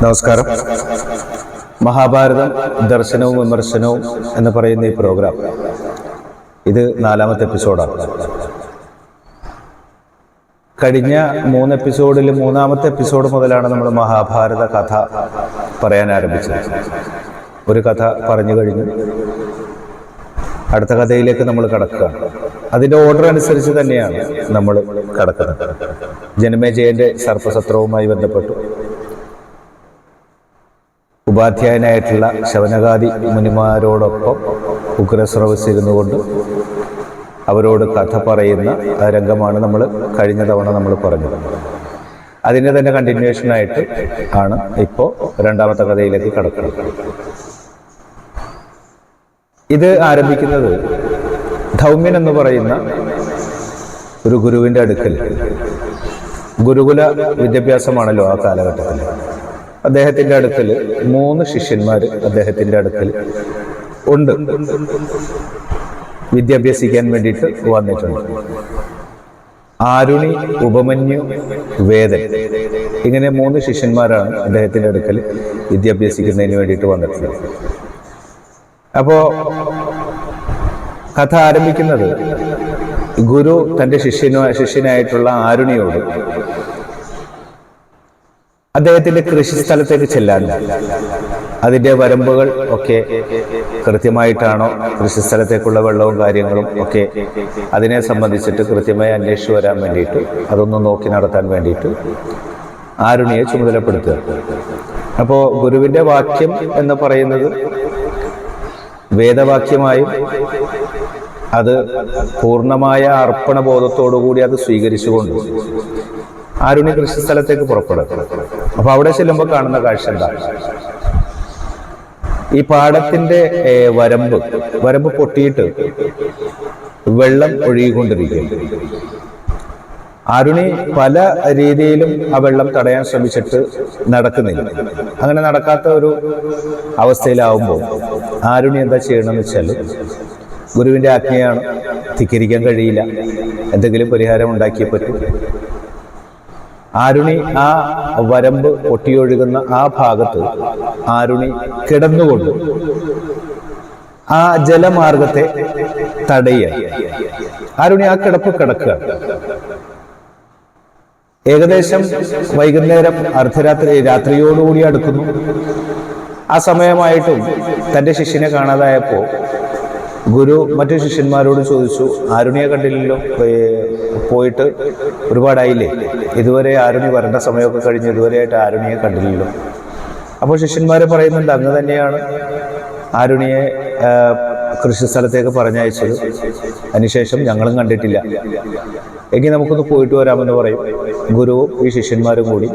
നമസ്കാരം. മഹാഭാരതം ദർശനവും വിമർശനവും എന്ന് പറയുന്ന ഈ പ്രോഗ്രാം ഇത് 4ാമത്തെ എപ്പിസോഡാണ്. കഴിഞ്ഞ 3 എപ്പിസോഡിൽ 3ാമത്തെ എപ്പിസോഡ് മുതലാണ് നമ്മൾ മഹാഭാരത കഥ പറയാൻ ആരംഭിച്ചത്. ഒരു കഥ പറഞ്ഞു കഴിഞ്ഞു, അടുത്ത കഥയിലേക്ക് നമ്മൾ കടക്കുകയാണ്. അതിൻ്റെ ഓർഡർ അനുസരിച്ച് തന്നെയാണ് നമ്മൾ കടക്കുന്നത്. ജനമേജയന്റെ സർപ്പസത്രവുമായി ബന്ധപ്പെട്ടു ഉപാധ്യായനായിട്ടുള്ള ശവനകാദി മുനിമാരോടൊപ്പം ഉഗ്രസ്രവസ് ഇരുന്നുകൊണ്ട് അവരോട് കഥ പറയുന്ന രംഗമാണ് നമ്മൾ കഴിഞ്ഞ തവണ നമ്മൾ പറഞ്ഞത്. അതിൻ്റെ തന്നെ കണ്ടിന്യൂഷനായിട്ട് ആണ് ഇപ്പോൾ 2ാമത്തെ കഥയിലേക്ക് കടക്കുന്നത്. ഇത് ആരംഭിക്കുന്നത് ധൗമ്യൻ എന്ന് പറയുന്ന ഒരു ഗുരുവിൻ്റെ അടുക്കൽ, ഗുരുകുല വിദ്യാഭ്യാസമാണല്ലോ ആ കാലഘട്ടത്തിൽ, അദ്ദേഹത്തിൻ്റെ അടുക്കൽ 3 ശിഷ്യന്മാർ അദ്ദേഹത്തിൻ്റെ അടുക്കൽ ഉണ്ട്, വിദ്യാഭ്യസിക്കാൻ വേണ്ടിയിട്ട് വന്നിട്ടുണ്ട്. ആരുണി, ഉപമന്യു, വേദൻ, ഇങ്ങനെ 3 ശിഷ്യന്മാരാണ് അദ്ദേഹത്തിൻ്റെ അടുക്കൽ വിദ്യാഭ്യസിക്കുന്നതിന് വേണ്ടിയിട്ട് വന്നിട്ടുള്ളത്. അപ്പോൾ കഥ ആരംഭിക്കുന്നത് ഗുരു തൻ്റെ ശിഷ്യനായിട്ടുള്ള ആരുണിയോട് അദ്ദേഹത്തിൻ്റെ കൃഷിസ്ഥലത്തേക്ക് ചെല്ലാൻ, അതിൻ്റെ വരമ്പുകൾ ഒക്കെ കൃത്യമായിട്ടാണോ, കൃഷിസ്ഥലത്തേക്കുള്ള വെള്ളവും കാര്യങ്ങളും ഒക്കെ അതിനെ സംബന്ധിച്ചിട്ട് കൃത്യമായി അന്വേഷിച്ച് വരാൻ വേണ്ടിയിട്ട്, അതൊന്ന് നോക്കി നടത്താൻ വേണ്ടിയിട്ട് ആരുണിയെ ചുമതലപ്പെടുത്തുക. അപ്പോൾ ഗുരുവിൻ്റെ വാക്യം എന്ന് പറയുന്നത് വേദവാക്യമായും അത് പൂർണ്ണമായ അർപ്പണബോധത്തോടുകൂടി അത് സ്വീകരിച്ചുകൊണ്ട് ആരുണി കൃഷിസ്ഥലത്തേക്ക് പുറപ്പെടും. അപ്പൊ അവിടെ ചെല്ലുമ്പോൾ കാണുന്ന കാഴ്ച എന്താ? ഈ പാടത്തിന്റെ വരമ്പ് പൊട്ടിയിട്ട് വെള്ളം ഒഴുകിക്കൊണ്ടിരിക്കും. ആരുണി പല രീതിയിലും ആ വെള്ളം തടയാൻ ശ്രമിച്ചിട്ട് നടക്കുന്നില്ല. അങ്ങനെ നടക്കാത്ത ഒരു അവസ്ഥയിലാവുമ്പോൾ ആരുണി എന്താ ചെയ്യണമെന്ന് വെച്ചാൽ, ഗുരുവിൻ്റെ ആജ്ഞയാണ്, ധിക്കരിക്കാൻ കഴിയില്ല, എന്തെങ്കിലും പരിഹാരം ഉണ്ടാക്കിയേ പറ്റൂ. ആരുണി ആ വരമ്പ് പൊട്ടിയൊഴുകുന്ന ആ ഭാഗത്ത് ആരുണി കിടന്നുകൊണ്ട് ആ ജലമാർഗത്തെ തടയുക. ആരുണി ആ കിടക്കുക. ഏകദേശം വൈകുന്നേരം രാത്രിയോടുകൂടി അടുക്കുന്നു. ആ സമയമായിട്ടും തൻ്റെ ശിഷ്യനെ കാണാതായപ്പോൾ ഗുരു മറ്റു ശിഷ്യന്മാരോട് ചോദിച്ചു, ആരുണിയെ കണ്ടില്ലല്ലോ, പോയിട്ട് ഒരുപാടായില്ലേ, ഇതുവരെ ആരുണി വരേണ്ട സമയമൊക്കെ കഴിഞ്ഞ് ഇതുവരെയായിട്ട് ആരുണിയെ കണ്ടില്ലല്ലോ. അപ്പോൾ ശിഷ്യന്മാരെ പറയുന്നുണ്ട്, അങ്ങ് തന്നെയാണ് ആരുണിയെ കൃഷിസ്ഥലത്തേക്ക് പറഞ്ഞയച്ചത്, അതിനുശേഷം ഞങ്ങളും കണ്ടിട്ടില്ല, എങ്കിൽ നമുക്കൊന്ന് പോയിട്ട് വരാമെന്ന് പറയും. ഗുരുവും ഈ ശിഷ്യന്മാരും കൂടി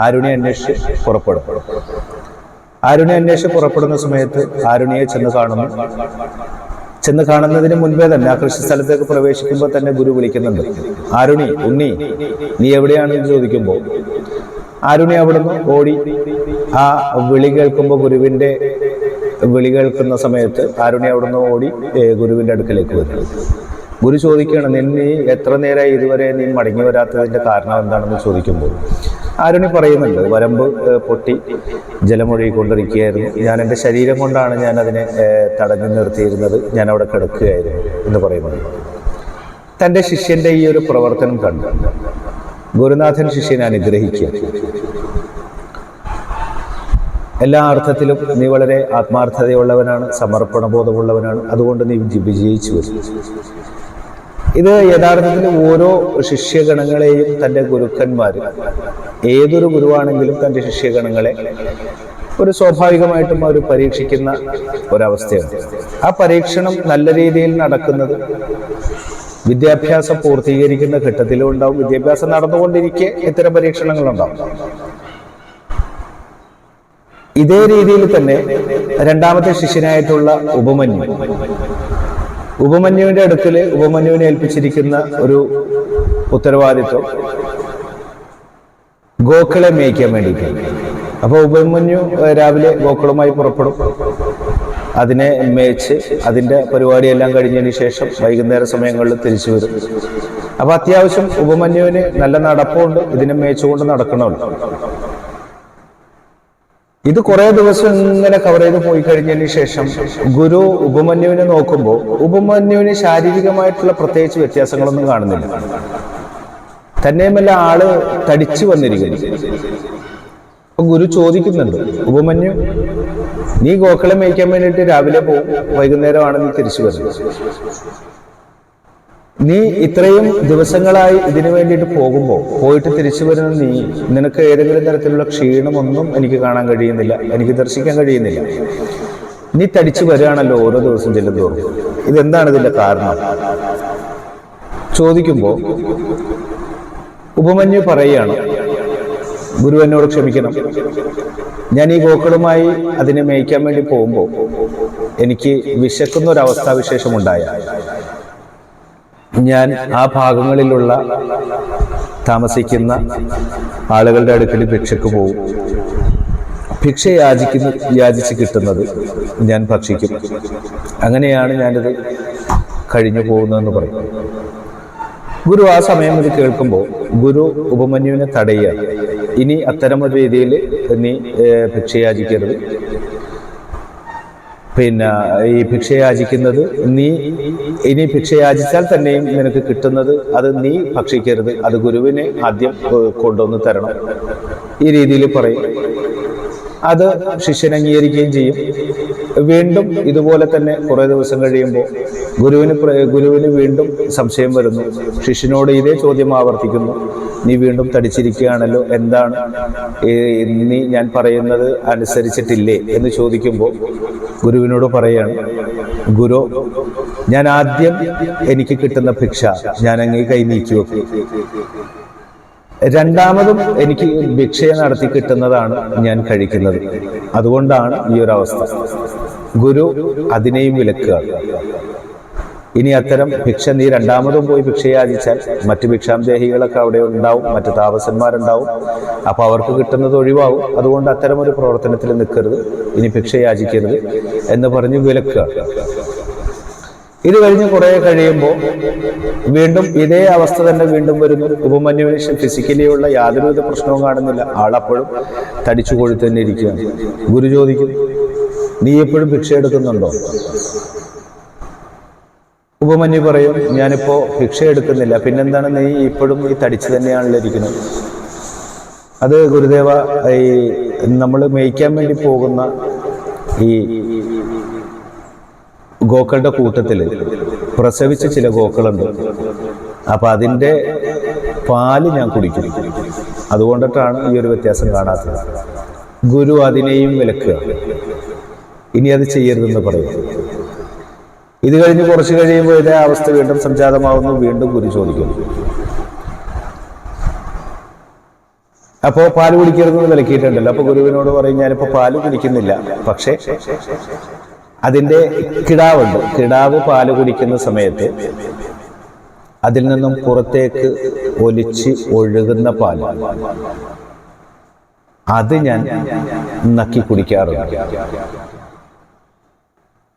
ആരുണിയെ അന്വേഷിച്ച് പുറപ്പെടും. ആരുണിയെ അന്വേഷിച്ച് പുറപ്പെടുന്ന സമയത്ത് ആരുണിയെ ചെന്ന് കാണുന്നതിന് മുൻപേ തന്നെ ആ കൃഷിസ്ഥലത്തേക്ക് പ്രവേശിക്കുമ്പോൾ തന്നെ ഗുരു വിളിക്കുന്നുണ്ട്, ആരുണി, ഉണ്ണി, നീ എവിടെയാണെന്ന് ചോദിക്കുമ്പോൾ ആരുണി അവിടുന്ന് ഓടി ആ വിളി കേൾക്കുമ്പോൾ, ഗുരുവിൻ്റെ വിളി കേൾക്കുന്ന സമയത്ത് ആരുണി അവിടുന്ന് ഓടി ഗുരുവിൻ്റെ അടുക്കലേക്ക് വരും. ഗുരു ചോദിക്കുകയാണ്, നീ എത്ര നേരമായി ഇതുവരെ നീ മടങ്ങി വരാത്തതിൻ്റെ കാരണം എന്താണെന്ന് ചോദിക്കുമ്പോൾ ആരുണി പറയുന്നുണ്ട്, വരമ്പ് പൊട്ടി ജലമൊഴുകിക്കൊണ്ടിരിക്കുകയായിരുന്നു, ഞാൻ എൻ്റെ ശരീരം കൊണ്ടാണ് ഞാൻ അതിനെ തടഞ്ഞു നിർത്തിയിരുന്നത്, ഞാൻ അവിടെ കിടക്കുകയായിരുന്നു എന്ന് പറയുന്നത്. തൻ്റെ ശിഷ്യൻ്റെ ഈ ഒരു പ്രവർത്തനം കണ്ട് ഗുരുനാഥൻ ശിഷ്യനെ അനുഗ്രഹിക്കുക. എല്ലാ അർത്ഥത്തിലും നീ വളരെ ആത്മാർത്ഥതയുള്ളവനാണ്, സമർപ്പണബോധമുള്ളവനാണ്, അതുകൊണ്ട് നീ വിജയിച്ചു വരും. ഇത് യഥാർത്ഥത്തിൽ ഓരോ ശിഷ്യഗണങ്ങളെയും തൻ്റെ ഗുരുക്കന്മാർ, ഏതൊരു ഗുരുവാണെങ്കിലും തൻ്റെ ശിഷ്യഗണങ്ങളെ ഒരു സ്വാഭാവികമായിട്ടും അവർ പരീക്ഷിക്കുന്ന ഒരവസ്ഥയാണ്. ആ പരീക്ഷണം നല്ല രീതിയിൽ നടക്കുന്നത് വിദ്യാഭ്യാസം പൂർത്തീകരിക്കുന്ന ഘട്ടത്തിലും ഉണ്ടാവും, വിദ്യാഭ്യാസം നടന്നുകൊണ്ടിരിക്കെ ഇത്തരം പരീക്ഷണങ്ങളുണ്ടാവും. ഇതേ രീതിയിൽ തന്നെ 2ാമത്തെ ശിഷ്യനായിട്ടുള്ള ഉപമന്യുവിന്റെ അടുക്കൽ ഉപമന്യുവിനെ ഏൽപ്പിച്ചിരിക്കുന്ന ഒരു ഉത്തരവാദിത്വം ഗോക്കളെ മേയ്ക്കാൻ വേണ്ടിയിട്ടാണ്. അപ്പോൾ ഉപമന്യു രാവിലെ ഗോക്കളുമായി പുറപ്പെടും. അതിനെ മേച്ച് അതിൻ്റെ പരിപാടിയെല്ലാം കഴിഞ്ഞതിന് ശേഷം വൈകുന്നേര സമയങ്ങളിൽ തിരിച്ചു വരും. അപ്പോൾ അത്യാവശ്യം ഉപമന്യുവിന് നല്ല നടപ്പുണ്ട്, ഇതിനെ മേച്ചുകൊണ്ട് നടക്കണമല്ലോ. ഇത് കുറെ ദിവസം ഇങ്ങനെ കവർ ചെയ്ത് പോയി കഴിഞ്ഞതിന് ശേഷം ഗുരു ഉപമന്യുവിനെ നോക്കുമ്പോൾ ഉപമന്യുവിന് ശാരീരികമായിട്ടുള്ള പ്രത്യേകിച്ച് വ്യത്യാസങ്ങളൊന്നും കാണുന്നില്ല. തന്നെയുമല്ല ആള് തടിച്ചു വന്നിരിക്കുന്നു. അപ്പൊ ഗുരു ചോദിക്കുന്നുണ്ട്, ഉപമന്യു, നീ ഗോക്കളെ മേയ്ക്കാൻ വേണ്ടിയിട്ട് രാവിലെ പോകും, വൈകുന്നേരമാണ് നീ തിരിച്ചു വരുന്നത്. നീ ഇത്രയും ദിവസങ്ങളായി ഇതിനു വേണ്ടിയിട്ട് പോയിട്ട് തിരിച്ചു വരുന്ന നിനക്ക് ഏതെങ്കിലും തരത്തിലുള്ള ക്ഷീണമൊന്നും എനിക്ക് കാണാൻ കഴിയുന്നില്ല, എനിക്ക് ദർശിക്കാൻ കഴിയുന്നില്ല. നീ തടിച്ചു വരികയാണല്ലോ ഓരോ ദിവസം ചെല്ലുന്തോറും. ഇതെന്താണ് ഇതിന്റെ കാരണം ചോദിക്കുമ്പോൾ ഉപമന്യു പറയുകയാണ്, ഗുരു എന്നോട് ക്ഷമിക്കണം, ഞാൻ ഈ ഗോക്കളുമായി അതിനെ മേയ്ക്കാൻ വേണ്ടി പോകുമ്പോൾ എനിക്ക് വിശക്കുന്ന ഒരു അവസ്ഥാവിശേഷമുണ്ടായ ഞാൻ ആ ഭാഗങ്ങളിലുള്ള താമസിക്കുന്ന ആളുകളുടെ അടുക്കൽ ഭിക്ഷക്ക് പോകും. ഭിക്ഷ യാചിച്ച് കിട്ടുന്നത് ഞാൻ ഭക്ഷിക്കും. അങ്ങനെയാണ് ഞാനിത് കഴിഞ്ഞു പോകുന്നതെന്ന് പറയും. ഗുരു ആ സമയം ഇത് കേൾക്കുമ്പോൾ ഗുരു ഉപമന്യുവിനെ തടയുക. ഇനി അത്തരമൊരു രീതിയിൽ നീ ഭിക്ഷ യാചിക്കരുത്. പിന്നെ ഈ ഭിക്ഷ യാചിക്കുന്നത് നീ ഇനി ഭിക്ഷ യാചിച്ചാൽ തന്നെയും നിനക്ക് കിട്ടുന്നത് അത് നീ ഭക്ഷിക്കരുത്, അത് ഗുരുവിനെ ആദ്യം കൊണ്ടുവന്ന് തരണം. ഈ രീതിയിൽ പറയും. അത് ശിഷ്യൻ അംഗീകരിക്കുകയും ചെയ്യും. വീണ്ടും ഇതുപോലെ തന്നെ കുറെ ദിവസം കഴിയുമ്പോൾ ഗുരുവിന് വീണ്ടും സംശയം വരുന്നു. ശിഷ്യനോട് ഇതേ ചോദ്യം ആവർത്തിക്കുന്നു, നീ വീണ്ടും തടിച്ചിരിക്കുകയാണല്ലോ, എന്താണ് നീ ഞാൻ പറയുന്നത് അനുസരിച്ചിട്ടില്ലേ എന്ന് ചോദിക്കുമ്പോൾ ഗുരുവിനോട് പറയാണ്, ഗുരു, ഞാൻ ആദ്യം എനിക്ക് കിട്ടുന്ന ഭിക്ഷ ഞാൻ അങ്ങേ കൈ നീക്കി വെക്കും. രണ്ടാമതും എനിക്ക് ഭിക്ഷയെ നടത്തി കിട്ടുന്നതാണ് ഞാൻ കഴിക്കുന്നത്. അതുകൊണ്ടാണ് ഈ ഒരു അവസ്ഥ. ഗുരു അതിനെയും വിലക്കുക. ഇനി അത്തരം ഭിക്ഷ നീ രണ്ടാമതും പോയി ഭിക്ഷ യാചിച്ചാൽ മറ്റു ഭിക്ഷാന്തേഹികളൊക്കെ അവിടെ ഉണ്ടാവും, മറ്റു താപസന്മാരുണ്ടാവും. അപ്പൊ അവർക്ക് കിട്ടുന്നത് ഒഴിവാകും. അതുകൊണ്ട് അത്തരം ഒരു പ്രവർത്തനത്തിൽ നിൽക്കരുത്, ഇനി ഭിക്ഷ യാചിക്കരുത് എന്ന് പറഞ്ഞ് വിലക്കുക. ഇത് കഴിഞ്ഞ് കുറെ കഴിയുമ്പോൾ വീണ്ടും ഇതേ അവസ്ഥ തന്നെ വീണ്ടും വരുന്നു. ഉപമന്യുവിന് ഫിസിക്കലിയുള്ള യാതൊരുവിധ പ്രശ്നവും കാണുന്നില്ല. ആളപ്പോഴും തടിച്ചു കൊഴുത്ത് തന്നെ ഇരിക്കുകയാണ്. ഗുരു ചോദിക്കും, നീ എപ്പോഴും ഭിക്ഷ എടുക്കുന്നുണ്ടോ? ഉപമന്യു പറയും, ഞാനിപ്പോ ഭിക്ഷ എടുക്കുന്നില്ല. പിന്നെന്താണ്, നീ ഇപ്പോഴും ഈ തടിച്ചു തന്നെയാണല്ലോ ഇരിക്കുന്നത്. അത് ഗുരുദേവ, ഈ നമ്മൾ മേയ്ക്കാൻ വേണ്ടി പോകുന്ന ഈ ഗോക്കളുടെ കൂട്ടത്തിൽ പ്രസവിച്ച ചില ഗോക്കളുണ്ട്. അപ്പൊ അതിൻ്റെ പാല് ഞാൻ കുടിക്കും. അതുകൊണ്ടിട്ടാണ് ഈ ഒരു വ്യത്യാസം കാണാത്തത്. ഗുരു അതിനെയും വിലക്കുക. ഇനി അത് ചെയ്യരുതെന്ന് പറയും. ഇത് കഴിഞ്ഞ് കുറച്ച് കഴിയുമ്പോൾ ഇതേ അവസ്ഥ വീണ്ടും സംജാതമാവുന്നു. വീണ്ടും ഗുരു ചോദിക്കുന്നു. അപ്പോ പാല് കുടിക്കരുതെന്ന് വിലക്കിയിട്ടുണ്ടല്ലോ. അപ്പൊ ഗുരുവിനോട് പറയും, ഞാനിപ്പോ പാല് കുടിക്കുന്നില്ല, പക്ഷെ അതിൻ്റെ കിടാവുണ്ട്. കിടാവ് പാല് കുടിക്കുന്ന സമയത്ത് അതിൽ നിന്നും പുറത്തേക്ക് ഒലിച്ച് ഒഴുകുന്ന പാല് അത് ഞാൻ നക്കി കുടിക്കാറുണ്ട്.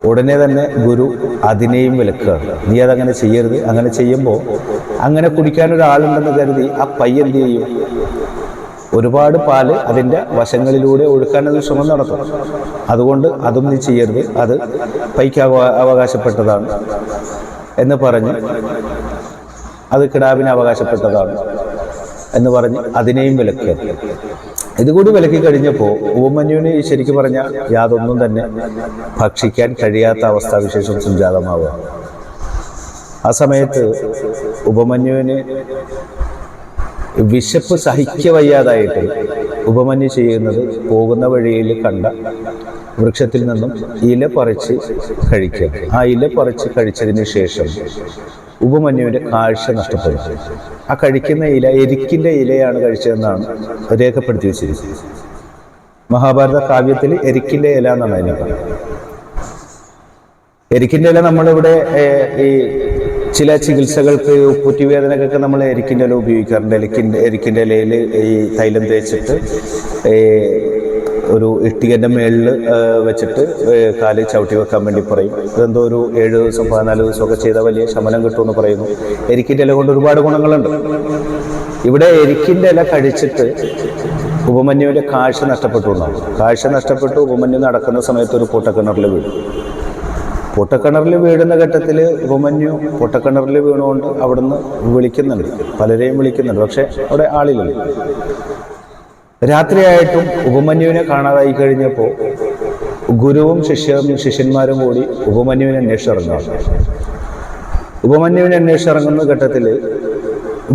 ഉടനെ തന്നെ ഗുരു അതിനെയും വിലക്കുകയാണ്. നീ അതങ്ങനെ ചെയ്യരുത്. അങ്ങനെ ചെയ്യുമ്പോൾ അങ്ങനെ കുടിക്കാൻ ഒരാളുണ്ടെന്ന് കരുതി ആ പയ്യെന്ത് ചെയ്യും? ഒരുപാട് പാല് അതിൻ്റെ വശങ്ങളിലൂടെ ഒഴുക്കാനത് ശ്രമം നടത്തും. അതുകൊണ്ട് അതും നീ ചെയ്യരുത്, അത് പൈക്ക് അവകാശപ്പെട്ടതാണ് എന്ന് പറഞ്ഞ്, അത് കിടാവിന് അവകാശപ്പെട്ടതാണ് എന്ന് പറഞ്ഞ് അതിനെയും വിലക്കുക. ഇതുകൂടി വിലക്കി കഴിഞ്ഞപ്പോൾ ഉപമന്യുവിന് ശരിക്കും പറഞ്ഞാൽ യാതൊന്നും തന്നെ ഭക്ഷിക്കാൻ കഴിയാത്ത അവസ്ഥാവിശേഷം സംജാതമാവുക. ആ സമയത്ത് ഉപമന്യുവിന് വിശപ്പ് സഹിക്കവയ്യാതായിട്ട് ഉപമന്യു ചെയ്യുന്നത് പോകുന്ന വഴിയിൽ കണ്ട വൃക്ഷത്തിൽ നിന്നും ഇല പറിച്ച് കഴിക്കുക. ആ ഇല പറിച്ച് കഴിച്ചതിന് ശേഷം ഉപമന്യുവിൻ്റെ കാഴ്ച നഷ്ടപ്പെടും. ആ കഴിക്കുന്ന ഇല എരിക്കിൻ്റെ ഇലയാണ് കഴിച്ചതെന്നാണ് രേഖപ്പെടുത്തി വെച്ചിരിക്കുന്നത്. മഹാഭാരത കാവ്യത്തിൽ എരിക്കിൻ്റെ ഇല എന്നാണ് അതിനെ പറയുന്നത്. എരിക്കിൻ്റെ ഇല നമ്മളിവിടെ ഈ ചില ചികിത്സകൾക്ക്, ഉപ്പുറ്റിവേദനക്കൊക്കെ നമ്മൾ എരിക്കിൻ്റെ ഇല ഉപയോഗിക്കാറുണ്ട്. എരിക്കിൻ്റെ ഇലയിൽ ഈ തൈലം തേച്ചിട്ട് ഒരു ഇഷ്ടികൻ്റെ മേളിൽ വെച്ചിട്ട് കാല് ചവിട്ടി വെക്കാൻ വേണ്ടി പറയും. ഇതെന്തോ ഒരു 7 ദിവസം 14 ദിവസമൊക്കെ ചെയ്താൽ വലിയ ശമനം കിട്ടുമെന്ന് പറയുന്നു. എരിക്കിൻ്റെ ഇല കൊണ്ട് ഒരുപാട് ഗുണങ്ങളുണ്ട്. ഇവിടെ എരിക്കിൻ്റെ ഇല കഴിച്ചിട്ട് ഉപമന്യുവിന്റെ കാഴ്ച നഷ്ടപ്പെട്ടു എന്നാണ്. കാഴ്ച നഷ്ടപ്പെട്ടു ഉപമന്യു നടക്കുന്ന സമയത്ത് ഒരു പൊട്ടക്കിണറിൽ വീണു. പൊട്ടക്കിണറിൽ വീഴുന്ന ഘട്ടത്തിൽ ഉപമന്യു പൊട്ടക്കിണറിൽ വീണുകൊണ്ട് അവിടുന്ന് വിളിക്കുന്നുണ്ട്, പലരെയും വിളിക്കുന്നുണ്ട്. പക്ഷെ അവിടെ ആളില്ലല്ലോ. രാത്രിയായിട്ടും ഉപമന്യുവിനെ കാണാതായി കഴിഞ്ഞപ്പോൾ ഗുരുവും ശിഷ്യന്മാരും കൂടി ഉപമന്യുവിനെ അന്വേഷിച്ചിറങ്ങുകയാണ്. ഉപമന്യുവിനെ അന്വേഷിച്ചിറങ്ങുന്ന ഘട്ടത്തിൽ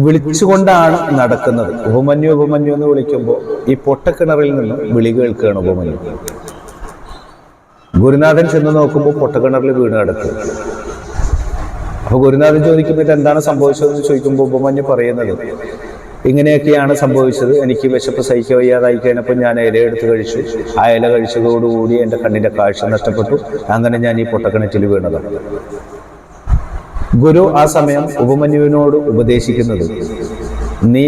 വിളിച്ചുകൊണ്ടാണ് നടക്കുന്നത്. ഉപമന്യു ഉപമന്യു എന്ന് വിളിക്കുമ്പോൾ ഈ പൊട്ടക്കിണറിൽ നിന്നും വിളി കേൾക്കുകയാണ് ഉപമന്യു. ഗുരുനാഥൻ ചെന്ന് നോക്കുമ്പോൾ പൊട്ടക്കിണറിൽ വീണ് കിടക്കുക. അപ്പൊ ഗുരുനാഥൻ ചോദിക്കുമ്പോൾ എന്താണ് സംഭവിച്ചതെന്ന് ചോദിക്കുമ്പോൾ ഉപമന്യു പറയുന്നത്, ഇങ്ങനെയൊക്കെയാണ് സംഭവിച്ചത്. എനിക്ക് വിശപ്പ് സഹിക്കാൻ വയ്യാതായി കഴിഞ്ഞപ്പോൾ ഞാൻ ഇല എടുത്ത് കഴിച്ചു. ആ ഇല കഴിച്ചതോടുകൂടി എൻ്റെ കണ്ണിൻ്റെ കാഴ്ച നഷ്ടപ്പെട്ടു. അങ്ങനെ ഞാൻ ഈ പൊട്ടക്കിണറ്റിൽ വീണതാണ്. ഗുരു ആ സമയം ഉപമന്യുവിനോട് ഉപദേശിക്കുന്നത്, നീ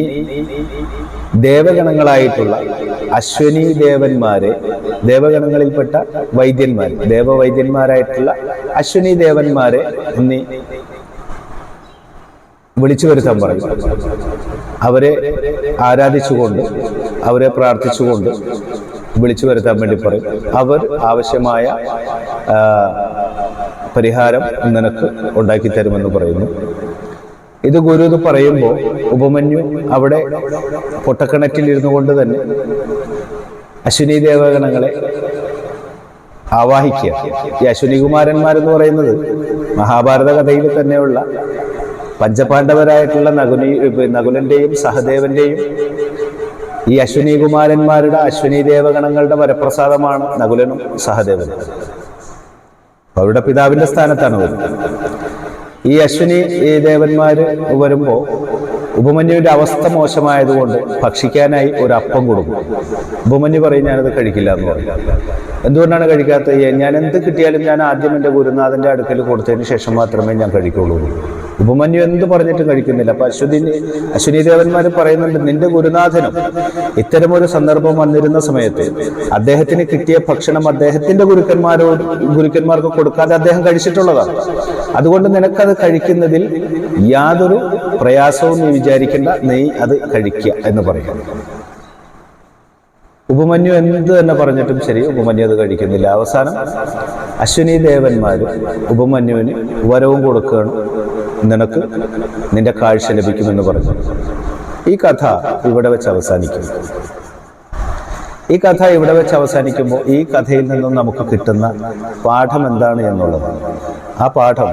ദേവഗണങ്ങളായിട്ടുള്ള അശ്വനി ദേവന്മാരെ, ദേവഗണങ്ങളിൽപ്പെട്ട വൈദ്യന്മാർ, ദേവവൈദ്യന്മാരായിട്ടുള്ള അശ്വനി ദേവന്മാരെ നീ വിളിച്ചു വരുത്താൻ പറയും. അവരെ ആരാധിച്ചുകൊണ്ട്, അവരെ പ്രാർത്ഥിച്ചുകൊണ്ട് വിളിച്ചു വരുത്താൻ വേണ്ടി പറയും. അവർ ആവശ്യമായ പരിഹാരം നിനക്ക് ഉണ്ടാക്കി തരുമെന്ന് പറയുന്നു. ഇത് ഗുരു ഇത് പറയുമ്പോൾ ഉപമന്യു അവിടെ പൊട്ടക്കിണറ്റിൽ ഇരുന്നു കൊണ്ട് തന്നെ അശ്വിനി ദേവഗണങ്ങളെ ആവാഹിക്കുക. ഈ അശ്വിനി കുമാരന്മാരെന്ന് പറയുന്നത് മഹാഭാരത കഥയിൽ തന്നെയുള്ള പഞ്ചപാണ്ഡവരായിട്ടുള്ള നകുലന്റെയും സഹദേവന്റെയും ഈ അശ്വിനി കുമാരന്മാരുടെ അശ്വിനി ദേവഗണങ്ങളുടെ വരപ്രസാദമാണ് നകുലനും സഹദേവനും. അവരുടെ പിതാവിന്റെ സ്ഥാനത്താണ് വരുന്നത്. ഈ അശ്വിനി ദേവന്മാര് വരുമ്പോൾ ഉപമന്യുവിന്റെ അവസ്ഥ മോശമായതുകൊണ്ട് ഭക്ഷിക്കാനായി ഒരു അപ്പം കൊടുക്കും. ഉപമന്യു പറയും, ഞാനത് കഴിക്കില്ല എന്ന് പറയും. എന്തുകൊണ്ടാണ് കഴിക്കാത്തത്? ഞാൻ എന്ത് കിട്ടിയാലും ഞാൻ ആദ്യം എൻ്റെ ഗുരുനാഥന്റെ അടുക്കൽ കൊടുത്തതിന് ശേഷം മാത്രമേ ഞാൻ കഴിക്കുള്ളൂ. ഉപമന്യു എന്ത് പറഞ്ഞിട്ടും കഴിക്കുന്നില്ല. അപ്പൊ അശ്വിനി ദേവന്മാർ പറയുന്നുണ്ട്, നിന്റെ ഗുരുനാഥനും ഇത്തരമൊരു സന്ദർഭം വന്നിരുന്ന സമയത്ത് അദ്ദേഹത്തിന് കിട്ടിയ ഭക്ഷണം അദ്ദേഹത്തിന്റെ ഗുരുക്കന്മാർക്ക് കൊടുക്കാതെ അദ്ദേഹം കഴിച്ചിട്ടുള്ളതാണ്. അതുകൊണ്ട് നിനക്കത് കഴിക്കുന്നതിൽ യാതൊരു പ്രയാസവും നീ വിചാരിക്കേണ്ട, നീ അത് കഴിക്കുക എന്ന് പറയാം. ഉപമന്യു എന്ത് തന്നെ പറഞ്ഞിട്ടും ശരി, ഉപമന്യു അത് കഴിക്കുന്നില്ല. അവസാനം അശ്വിനി ദേവന്മാര് ഉപമന്യുവിന് വരവും കൊടുക്കുകയാണ്, നിനക്ക് നിന്റെ കാഴ്ച ലഭിക്കുമെന്ന് പറഞ്ഞു. ഈ കഥ ഇവിടെ വെച്ച് അവസാനിക്കും. ഈ കഥ ഇവിടെ വെച്ച് അവസാനിക്കുമ്പോൾ ഈ കഥയിൽ നിന്നും നമുക്ക് കിട്ടുന്ന പാഠം എന്താണ് എന്നുള്ളത്. ആ പാഠം,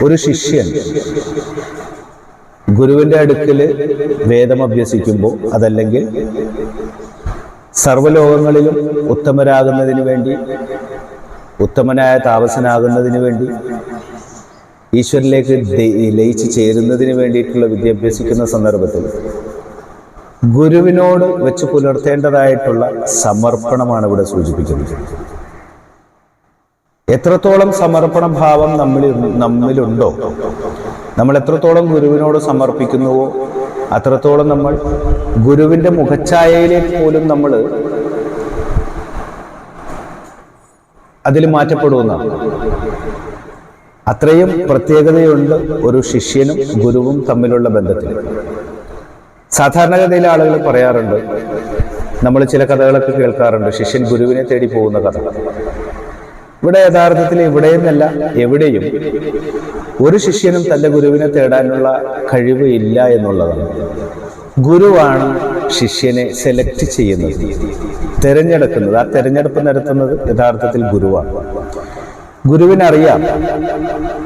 ഒരു ശിഷ്യൻ ഗുരുവിന്റെ അടുക്കൽ വേദം അഭ്യസിക്കുമ്പോൾ, അതല്ലെങ്കിൽ സർവ്വലോകങ്ങളിലും ഉത്തമരാകുന്നതിന് വേണ്ടി, ഉത്തമനായ താപസനാകുന്നതിന് വേണ്ടി, ഈശ്വരനിലേക്ക് ലയിച്ച് ചേരുന്നതിന് വേണ്ടിയിട്ടുള്ള വിദ്യാഭ്യസിക്കുന്ന സന്ദർഭത്തിൽ ഗുരുവിനോട് വെച്ച് പുലർത്തേണ്ടതായിട്ടുള്ള സമർപ്പണമാണ് ഇവിടെ സൂചിപ്പിക്കുന്നത്. എത്രത്തോളം സമർപ്പണ ഭാവം നമ്മിലുണ്ടോ, നമ്മൾ എത്രത്തോളം ഗുരുവിനോട് സമർപ്പിക്കുന്നുവോ അത്രത്തോളം നമ്മൾ ഗുരുവിന്റെ മുഖഛായയിലേക്ക് പോലും നമ്മൾ അതിൽ മാറ്റപ്പെടുമെന്നാണ്. അത്രയും പ്രത്യേകതയുണ്ട് ഒരു ശിഷ്യനും ഗുരുവും തമ്മിലുള്ള ബന്ധത്തിൽ. സാധാരണഗതിയിലെ ആളുകൾ പറയാറുണ്ട്, നമ്മൾ ചില കഥകളൊക്കെ കേൾക്കാറുണ്ട്, ശിഷ്യൻ ഗുരുവിനെ തേടി പോകുന്ന കഥ. ഇവിടെ യഥാർത്ഥത്തിൽ ഇവിടെയെന്നല്ല, എവിടെയും ഒരു ശിഷ്യനും തൻ്റെ ഗുരുവിനെ തേടാനുള്ള കഴിവ് ഇല്ല എന്നുള്ളതാണ്. ഗുരുവാണ് ശിഷ്യനെ സെലക്ട് ചെയ്യുന്നത്, തിരഞ്ഞെടുക്കുന്നത്. ആ തിരഞ്ഞെടുപ്പ് നടത്തുന്നത് യഥാർത്ഥത്തിൽ ഗുരുവാണ്. ഗുരുവിനറിയാം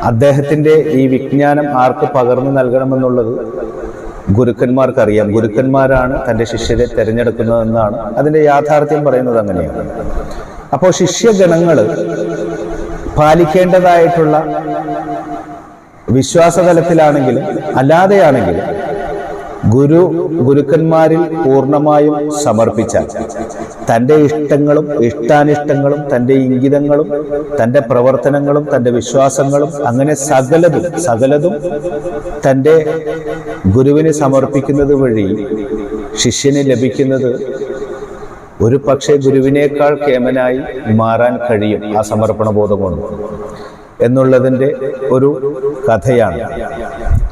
അദ്ദേഹത്തിന്റെ ഈ വിജ്ഞാനം ആർക്ക് പകർന്നു നൽകണമെന്നുള്ളത് ഗുരുക്കന്മാർക്കറിയാം. ഗുരുക്കന്മാരാണ് തൻ്റെ ശിഷ്യരെ തിരഞ്ഞെടുക്കുന്നതെന്നാണ് അതിൻ്റെ യാഥാർത്ഥ്യം പറയുന്നത്. അങ്ങനെയാണ്. അപ്പോൾ ശിഷ്യഗണങ്ങൾ പാലിക്കേണ്ടതായിട്ടുള്ള വിശ്വാസതലത്തിലാണെങ്കിലും അല്ലാതെയാണെങ്കിലും ഗുരുക്കന്മാരിൽ പൂർണ്ണമായും സമർപ്പിച്ചാൽ തൻ്റെ ഇഷ്ടങ്ങളും ഇഷ്ടാനിഷ്ടങ്ങളും തൻ്റെ ഇംഗിതങ്ങളും തൻ്റെ പ്രവർത്തനങ്ങളും തൻ്റെ വിശ്വാസങ്ങളും അങ്ങനെ സകലതും തൻ്റെ ഗുരുവിന് സമർപ്പിക്കുന്നത് വഴി ശിഷ്യന് ലഭിക്കുന്നത് ഒരു പക്ഷേ ഗുരുവിനേക്കാൾ കേമനായി മാറാൻ കഴിയും ആ സമർപ്പണ ബോധം കൊണ്ട് എന്നുള്ളതിൻ്റെ ഒരു കഥയാണ്.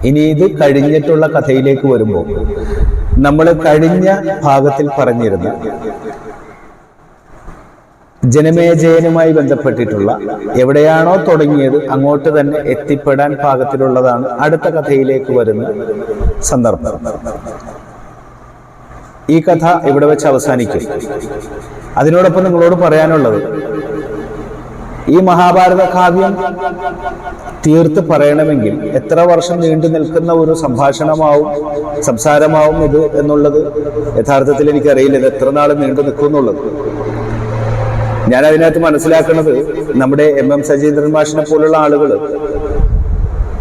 ഇനി ഇത് കഴിഞ്ഞിട്ടുള്ള കഥയിലേക്ക് വരുമ്പോൾ നമ്മൾ കഴിഞ്ഞ ഭാഗത്തിൽ പറഞ്ഞിരുന്ന ജനമേജയനുമായി ബന്ധപ്പെട്ടിട്ടുള്ള എവിടെയാണോ തുടങ്ങിയത് അങ്ങോട്ട് തന്നെ എത്തിപ്പെടാൻ പാകത്തിലുള്ളതാണ് അടുത്ത കഥയിലേക്ക് വരുന്ന സന്ദർഭം. ഈ കഥ ഇവിടെ വെച്ച് അവസാനിക്കും. അതിനോടൊപ്പം നിങ്ങളോട് പറയാനുള്ളത്, ഈ മഹാഭാരത കാവ്യം തീർത്ത് പറയണമെങ്കിൽ എത്ര വർഷം നീണ്ടു നിൽക്കുന്ന ഒരു സംസാരമാവും ഇത് എന്നുള്ളത് യഥാർത്ഥത്തിൽ എനിക്കറിയില്ല. ഇത് എത്ര നാൾ നീണ്ടു നിൽക്കും എന്നുള്ളത്. ഞാൻ അതിനകത്ത് മനസ്സിലാക്കുന്നത്, നമ്മുടെ M സജീന്ദ്രൻ മാഷിനെ പോലുള്ള ആളുകൾ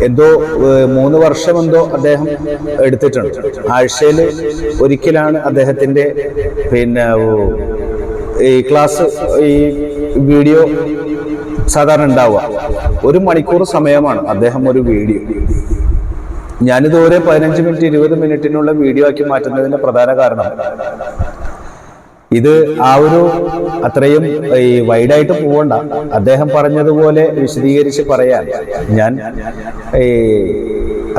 എന്തോ 3 വർഷം എന്തോ അദ്ദേഹം എടുത്തിട്ടുണ്ട്. ആഴ്ചയിൽ ഒരിക്കലാണ് അദ്ദേഹത്തിന്റെ ഈ ക്ലാസ്, ഈ വീഡിയോ സാധാരണ ഉണ്ടാവുക. 1 മണിക്കൂർ സമയമാണ് അദ്ദേഹം ഒരു വീഡിയോ. ഞാനിതുവരെ 15 മിനിറ്റ് 20 മിനിറ്റിനുള്ള വീഡിയോ ആക്കി മാറ്റുന്നതിന്റെ പ്രധാന കാരണം, ഇത് അത്രയും ഈ വൈഡായിട്ട് പോകണ്ട. അദ്ദേഹം പറഞ്ഞതുപോലെ വിശദീകരിച്ച് പറയാൻ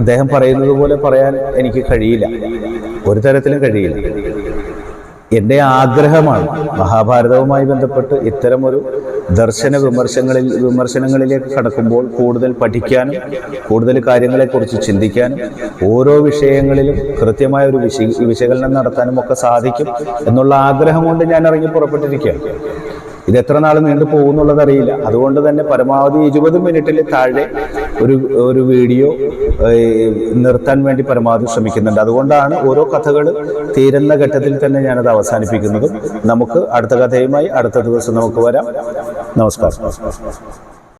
അദ്ദേഹം പറയുന്നത് പോലെ പറയാൻ എനിക്ക് കഴിയില്ല, ഒരു തരത്തിലും കഴിയില്ല. എൻ്റെ ആഗ്രഹമാണ് മഹാഭാരതവുമായി ബന്ധപ്പെട്ട് ഇത്തരമൊരു ദർശന വിമർശനങ്ങളിലേക്ക് കടക്കുമ്പോൾ കൂടുതൽ പഠിക്കാനും കൂടുതൽ കാര്യങ്ങളെക്കുറിച്ച് ചിന്തിക്കാനും ഓരോ വിഷയങ്ങളിലും കൃത്യമായ ഒരു വിശകലനം നടത്താനും ഒക്കെ സാധിക്കും എന്നുള്ള ആഗ്രഹം കൊണ്ട് ഞാൻ ഇറങ്ങി പുറപ്പെട്ടിരിക്കുകയാണ്. ഇത് എത്ര നാൾ നീണ്ടു പോകുന്നുള്ളത് അറിയില്ല. അതുകൊണ്ട് തന്നെ പരമാവധി 20 മിനിറ്റിൽ താഴെ ഒരു വീഡിയോ നിർത്താൻ വേണ്ടി പരമാവധി ശ്രമിക്കുന്നുണ്ട്. അതുകൊണ്ടാണ് ഓരോ കഥകൾ തീരുന്ന ഘട്ടത്തിൽ തന്നെ ഞാനത് അവസാനിപ്പിക്കുന്നതും. നമുക്ക് അടുത്ത കഥയുമായി അടുത്ത ദിവസം നമുക്ക് വരാം. നമസ്കാരം.